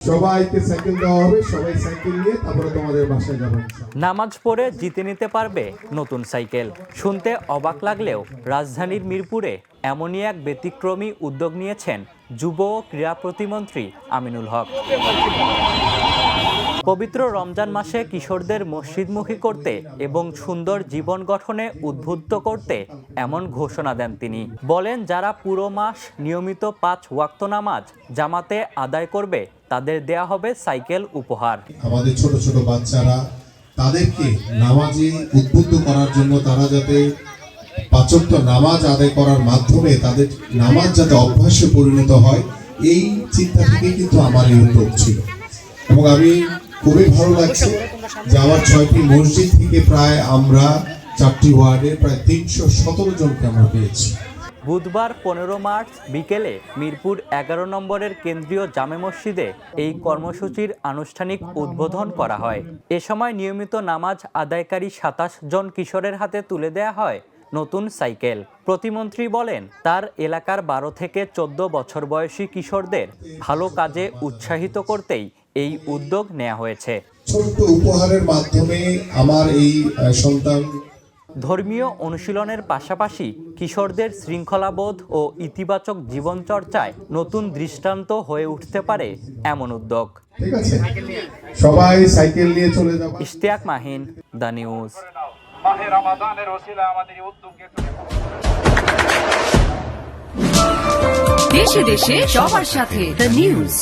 সবাইকে সাইকেল দেওয়া হবে, সবাই সাইকেল নিয়ে তারপরে তোমাদের বাসায় যাবেন। নামাজ পড়ে জিতে নিতে পারবে নতুন সাইকেল। শুনতে অবাক লাগলেও রাজধানীর মিরপুরে এমনই এক ব্যতিক্রমী উদ্যোগ নিয়েছেন যুব ও ক্রীড়া প্রতিমন্ত্রী আমিনুল হক। পবিত্র রমজান মাসে কিশোরদের মসজিদমুখী করতে এবং সুন্দর জীবন গঠনে উদ্বুদ্ধ করতে এমন ঘোষণা দেন তিনি। বলেন, যারা পুরো মাস নিয়মিত 5 ওয়াক্ত নামাজ জামাতে আদায় করবে তাদের দেয়া হবে সাইকেল উপহার। আমাদের ছোট ছোট বাচ্চারা, তাদেরকে নামাজে উদ্বুদ্ধ করার জন্য, তারা যাতে 5 ওয়াক্ত নামাজ আদায় করার মাধ্যমে তাদের নামাজ যাতে অভ্যাসে পরিণত হয়, এই চিন্তা থেকে কিন্তু আমার এই উদ্যোগ ছিল। এবং আমি খুবই ভালো লাগছে যে আমার 6টি মসজিদ থেকে প্রায় আমরা 4টি ওয়ার্ডে প্রায় 317 জনকে আমরা পেয়েছি। বুধবার 15 মার্চ বিকেলে মিরপুর 11 নম্বরের কেন্দ্রীয় জামে মসজিদে এই কর্মসূচির আনুষ্ঠানিক উদ্বোধন করা হয়। এ সময় নিয়মিত নামাজ আদায়কারী 27 জন কিশোরের হাতে তুলে দেয়া হয় নতুন সাইকেল। প্রতিমন্ত্রী বলেন, তার এলাকার 12 থেকে 14 বছর বয়সী কিশোরদের ভালো কাজে উৎসাহিত করতেই এই উদ্যোগ নেওয়া হয়েছে। ছোট্ট উপহারের মাধ্যমে আমার এই সন্তান ধর্মীয় অনুশীলনের পাশাপাশি কিশোরদের শৃঙ্খলাবোধ ও ইতিবাচক জীবনচর্চায় নতুন দৃষ্টান্ত হয়ে উঠতে পারে এমন উদ্যোগ। ঠিক আছে, সবাই সাইকেল নিয়ে চলে যাবে। Ishtiaq Mahin, the news. দেশে দেশে সবার সাথে দ্য নিউজ।